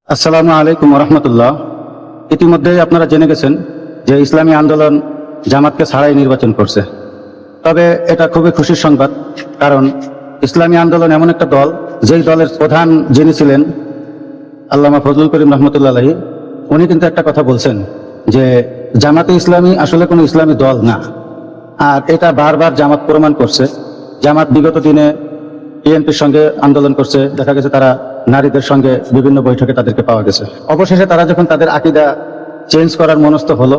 আসসালামু আলাইকুম রহমতুল্লাহ। ইতিমধ্যেই আপনারা জেনে গেছেন যে ইসলামী আন্দোলন জামাতকে ছাড়াই নির্বাচন করছে। তবে এটা খুবই খুশির সংবাদ, কারণ ইসলামী আন্দোলন এমন একটা দল, যেই দলের প্রধান যিনি ছিলেন আল্লামা ফজলুল করিম রহমতুল্লাহ আলাইহি, উনি কিন্তু একটা কথা বলছেন যে জামাতে ইসলামী আসলে কোনো ইসলামী দল না। আর এটা বারবার জামাত প্রমাণ করছে। জামাত বিগত দিনে বিএনপির সঙ্গে আন্দোলন করছে, দেখা গেছে তারা নারীদের সঙ্গে বিভিন্ন বৈঠকে তাদেরকে পাওয়া গেছে। অবশেষে তারা যখন তাদের আকীদা চেঞ্জ করার মনস্থ হলো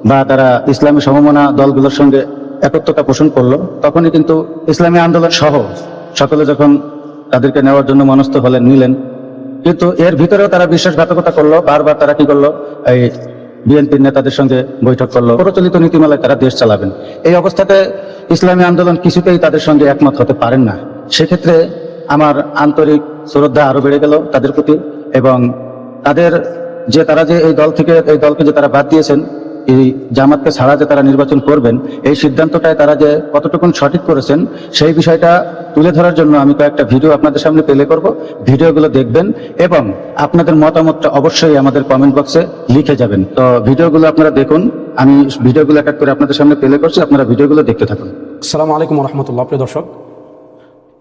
বা তারা ইসলামী সমমনা দলগুলোর সঙ্গে একত্রতা পোষণ করলো, তখনই কিন্তু ইসলামী আন্দোলন সহ সকলে যখন তাদেরকে নেওয়ার জন্য মনস্থ নিলেন, কিন্তু এর ভিতরেও তারা বিশ্বাসঘাতকতা করলো। বারবার তারা কি করলো, এই বিএনপির নেতাদের সঙ্গে বৈঠক করলো, প্রচলিত নীতিমালায় তারা দেশ চালাবেন। এই অবস্থাতে ইসলামী আন্দোলন কিছুতেই তাদের সঙ্গে একমত হতে পারেন না। সেক্ষেত্রে আমার আন্তরিক শ্রদ্ধা আরো বেড়ে গেল তাদের প্রতি, এবং তারা যে এই দলকে যে তারা বাদ দিয়েছেন, এই জামাতকে ছাড়া যে তারা নির্বাচন করবেন, এই সিদ্ধান্তটায় তারা যে কতটুকুন সঠিক করেছেন সেই বিষয়টা তুলে ধরার জন্য আমি কয়েকটা ভিডিও আপনাদের সামনে প্লে করব। ভিডিওগুলো দেখবেন এবং আপনাদের মতামতটা অবশ্যই আমাদের কমেন্ট বক্সে লিখে যাবেন। তো ভিডিওগুলো আপনারা দেখুন, আমি ভিডিওগুলো এক এক করে আপনাদের সামনে প্লে করছি, আপনারা ভিডিওগুলো দেখতে থাকুন। আসসালামু আলাইকুম রহমতুল্লাহ। প্রিয় দর্শক,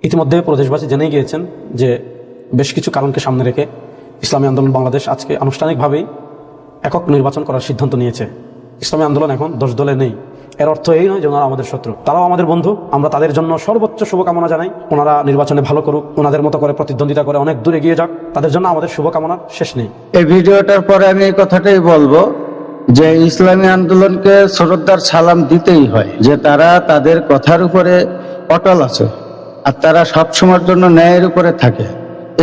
ইতিমধ্যে প্রদেশবাসী জেনেই গিয়েছেন যে বেশ কিছু কারণকে সামনে রেখে ইসলামী আন্দোলন বাংলাদেশ আজকে আনুষ্ঠানিকভাবেই একক নির্বাচন করার সিদ্ধান্ত নিয়েছে। ইসলামী আন্দোলন এখন 10 দলে নেই। এর অর্থ এই নয় যে ওনারা আমাদের শত্রু, তারাও আমাদের বন্ধু। আমরা তাদের জন্য সর্বোচ্চ শুভকামনা জানাই। ওনারা নির্বাচনে ভালো করুক, ওনাদের মতো করে প্রতিদ্বন্দ্বিতা করে অনেক দূর এগিয়ে যাক, তাদের জন্য আমাদের শুভকামনার শেষ নেই। এই ভিডিওটার পরে আমি এই কথাটাই বলবো যে ইসলামী আন্দোলনকে শ্রদ্ধার সালাম দিতেই হয়, যে তারা তাদের কথার উপরে অটল আছে আর তারা সবসময়ের জন্য ন্যায়ের উপরে থাকে।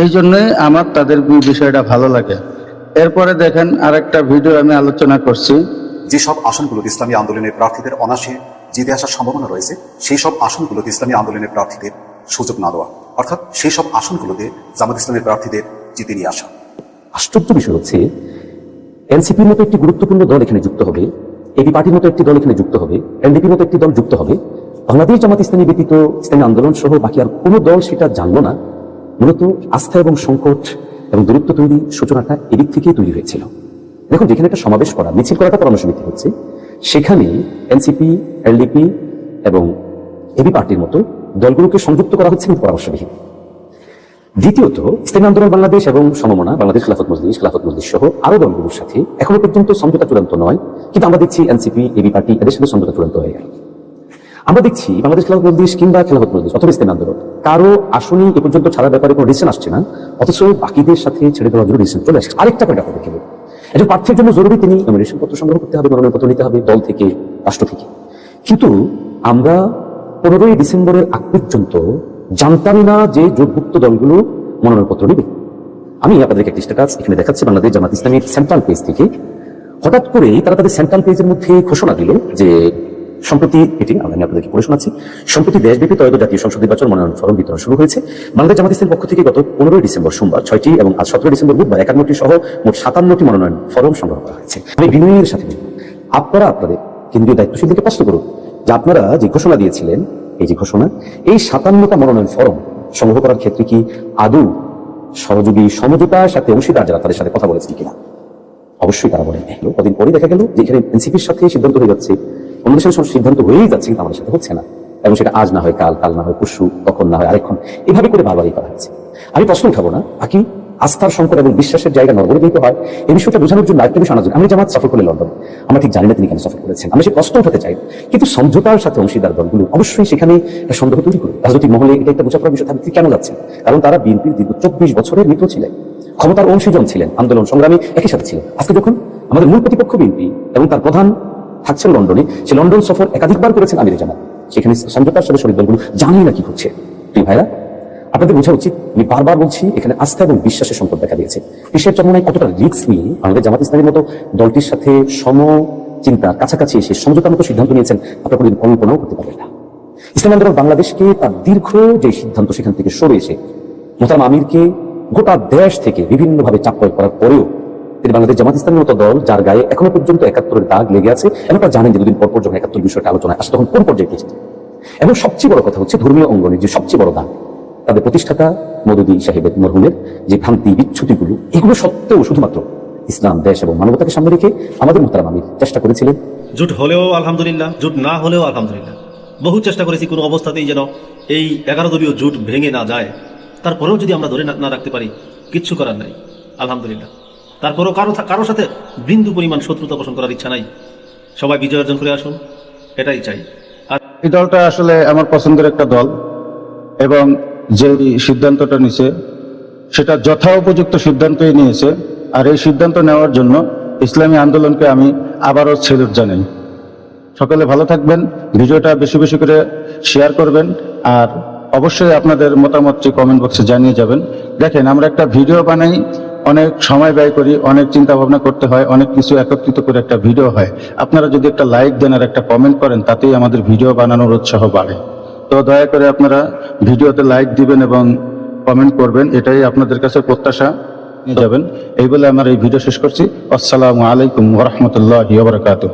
এই জন্যই আমার তাদের বিষয়টা ভালো লাগে। এরপরে দেখেন আরেকটা ভিডিও আমি আলোচনা করছি। যেসব আসনগুলোতে ইসলামী আন্দোলনের প্রার্থীদের অনায়াসে জিতে আসার সম্ভাবনা রয়েছে, সেই সব আসনগুলোতে ইসলামী আন্দোলনের প্রার্থীদের সুযোগ না দেওয়া, অর্থাৎ সেই সব আসনগুলোতে জামাত ইসলামের প্রার্থীদের জিতে নিয়ে আসা। আশ্চর্য বিষয় হচ্ছে, এনসিপির মতো একটি গুরুত্বপূর্ণ দল এখানে যুক্ত হবে, এবি পার্টির মতো একটি দল এখানে যুক্ত হবে, এনডিপির মতো একটি দল যুক্ত হবে। বাংলাদেশ জামাত ইসলামী ব্যতীত ইসলামী আন্দোলন সহ বাকি আর কোনো দল সেটা জানলো না। মূলত আস্থা এবং সংকট এবং দূরত্ব তৈরি সূচনাটা এদিক থেকেই তৈরি হয়েছিল। দেখুন, যেখানে একটা সমাবেশ করা, মিছিল করাটা পরামর্শভিত্তি হচ্ছে, সেখানে এনসিপি, এলডিপি এবং এবি পার্টির মতো দলগুলোকে সংযুক্ত করা হচ্ছে পরামর্শবিহীন। দ্বিতীয়ত, ইসলামী আন্দোলন বাংলাদেশ এবং সমমনা বাংলাদেশ খেলাফত মজলিস সহ আরো দলগুলোর সাথে এখনো পর্যন্ত সমঝোতা চূড়ান্ত নয়, কিন্তু আমরা দেখছি এনসিপি, এবি পার্টি এদের সাথে সমঝোতা চূড়ান্ত হয়ে গেল। আমরা দেখছি বাংলাদেশ খেলাফত মজলিস কিংবা খেলাফত মজলিস অথবা ইসলামী আন্দোলন কারো আসনই এ পর্যন্ত ছাড়ার ব্যাপারে কোনো ডিসিশন আসছে না, অথচ বাকিদের সাথে ছেড়ে দেওয়ার জন্য ডিসিশন চলে আসছে। আরেকটা করে দেখো, একজন প্রার্থীর জন্য জরুরি তিনি নমিনেশন পত্র সংগ্রহ করতে হবে, মনোনয়নপত্র নিতে হবে দল থেকে, রাষ্ট্র থেকে। কিন্তু আমরা 15ই ডিসেম্বরের আগ পর্যন্ত জানতাম না যে জোটভুক্ত দলগুলো মনোনয়নপত্র নেবে। আমি আপনাদেরকে একটি স্ট্যাটাস এখানে দেখাচ্ছি বাংলাদেশ জামাত ইসলামীর সেন্ট্রাল পেজ থেকে। হঠাৎ করেই তারা তাদের সেন্ট্রাল পেজের মধ্যে ঘোষণা দিল যে সম্প্রতি, এটি আমি আপনাদেরকে পড়ে শোনাচ্ছি, সম্প্রতি দেশব্যাপী ত্রয়োদশ জাতীয় সংসদ নির্বাচন মনোনয়ন ফরম বিতরণ শুরু হয়েছে। বাংলাদেশ জামাত ইসলামীর পক্ষ থেকে গত 15ই ডিসেম্বর সোমবার 6টি এবং আজ 17 ডিসেম্বর বুধবার 51টি সহ মোট 57টি মনোনয়ন ফরম সংগ্রহ করা হয়েছে। আমি বিনয়ের সাথে আপনারা আপনাদের কেন্দ্রীয় দায়িত্বশীলদেরকে প্রশ্ন করুন যে আপনারা যে ঘোষণা দিয়েছিলেন, এই যে ঘোষণা, এই 57টা মনোনয়ন ফরম সংগ্রহ করার ক্ষেত্রে কি আদৌ সহযোগী সমঝোতার সাথে অংশীদার যারা তাদের সাথে কথা বলেছেন কিনা? অবশ্যই তারা বলেন। কদিন পরে দেখা গেল যে এখানে এনসিপির সাথে সিদ্ধান্ত হয়ে যাচ্ছে, অন্য দেশের সব সিদ্ধান্ত হয়েই যাচ্ছে, কিন্তু আমাদের সাথে হচ্ছে না, এবং সেটা আজ না হয় কাল, কাল না হয় পরশু, তখন না হয় আরেকক্ষণ, এভাবে করে বারবারই করা হচ্ছে। আমি প্রশ্ন উঠাবো না, বাকি আস্থার সংকট এবং বিশ্বাসের জায়গা নরবরে হয় এই বিষয়টা বোঝানোর জন্য আরেকটা বিষয় আনার জন্য আমি জামাত সফর করে লন্ডন, আমরা ঠিক জানি না তিনি কেন সফর করেছেন, আমরা সেই প্রশ্ন উঠাতে চাই। কিন্তু সমঝোতার সাথে অংশীদার দলগুলো অবশ্যই সেখানে একটা সন্দেহ তৈরি করে রাজনৈতিক মহলে এটা একটা বোঝাপড়ার বিষয় থাকবে কেন যাচ্ছেন, কারণ তারা বিএনপির দীর্ঘ 24 বছরের মিত্র ছিলেন, ক্ষমতার অংশীজন ছিলেন, আন্দোলন সংগ্রামী একই সাথে ছিলেন। আজকে যখন আমাদের মূল প্রতিপক্ষ বিএনপি এবং তার প্রধান থাকছেন লন্ডনে, সে লন্ডন সফর একাধিকবার করেছেন আমির জামাত, সেখানে সমঝোতার সাথে শরীর দলগুলো জানি না কি হচ্ছে। প্রিয় ভাইরা, আপনাদের বোঝা উচিত, আমি বারবার বলছি, এখানে আস্থা এবং বিশ্বাসের সংকট দেখা দিয়েছে। বিশ্বের চরমনায় কতটা রিস্ক নিয়ে আমাদের জামাত ইসলামের মতো দলটির সাথে চিন্তার কাছাকাছি এসে সমঝোতার মতো সিদ্ধান্ত নিয়েছেন, আপনারা কোনোদিন কল্পনাও করতে পারবেন না। ইসলামী আন্দোলন বাংলাদেশকে তার দীর্ঘ যে সিদ্ধান্ত সেখান থেকে সরে এসে মোহতারাম আমিরকে গোটা দেশ থেকে বিভিন্নভাবে চাপ প্রয়োগ করার পরেও তিনি বাংলাদেশ জামাত ইসলামের মতো দল, যার গায়ে এখনো পর্যন্ত 71-এর দাগ লেগে আছে, এবং আপনারা জানেন যে দুদিন পর যখন 71 বিষয়টা আলোচনায় আসে তখন কোন পর্যায়ে গিয়েছে। এবং সবচেয়ে বড় কথা হচ্ছে ধর্মীয় অঙ্গনের যে সবচেয়ে বড় দাগ, তাদের প্রতিষ্ঠাতা মওদুদী সাহেবের মরহুমের যে ভ্রান্তি বিচ্ছুতিগুলো, এগুলো সত্ত্বেও শুধুমাত্র ইসলাম, দেশ এবং মানবতাকে সামনে রেখে আমাদের মুহতারাম আমির চেষ্টা করেছিলেন। জুট হলেও আলহামদুলিল্লাহ, জুট না হলেও আলহামদুলিল্লাহ। বহু চেষ্টা করেছি কোনো অবস্থাতেই যেন এই 11 দলীয় জুট ভেঙে না যায়। তারপরেও যদি আমরা ধরে না রাখতে পারি, কিচ্ছু করার নাই, আলহামদুলিল্লাহ। তারপরেও কারোর সাথে বিন্দু পরিমাণ শত্রুতা পোষণ করার ইচ্ছা নাই। সবাই বিজয় অর্জন করে আসুন, এটাই চাই। আর এই দলটা আসলে আমার পছন্দের একটা দল, এবং যে সিদ্ধান্তটা নিছে সেটা যথোপযুক্ত সিদ্ধান্তই নিয়েছে। আর এই সিদ্ধান্ত নেওয়ার জন্য ইসলামী আন্দোলনকে আমি আবারও সেলুট জানাই। সকলে ভালো থাকবেন, ভিডিওটা বেশি বেশি করে শেয়ার করবেন, আর অবশ্যই আপনাদের মতামতটি কমেন্ট বক্সে জানিয়ে যাবেন। দেখেন, আমরা একটা ভিডিও বানাই, অনেক সময় ব্যয় করি, অনেক চিন্তা ভাবনা করতে হয়, অনেক কিছু একত্রিত করে একটা ভিডিও হয়। আপনারা যদি একটা লাইক দেন আর একটা কমেন্ট করেন, তাতেই আমাদের ভিডিও বানানোর উৎসাহ বাড়ে। তো দয়া করে আপনারা ভিডিওতে লাইক দিবেন এবং কমেন্ট করবেন, এটাই আপনাদের কাছে প্রত্যাশা নিয়ে যাবেন। এই বলে আমার এই ভিডিও শেষ করছি। আসসালামু আলাইকুম ওয়া রাহমাতুল্লাহি ওয়া বারাকাতুহু।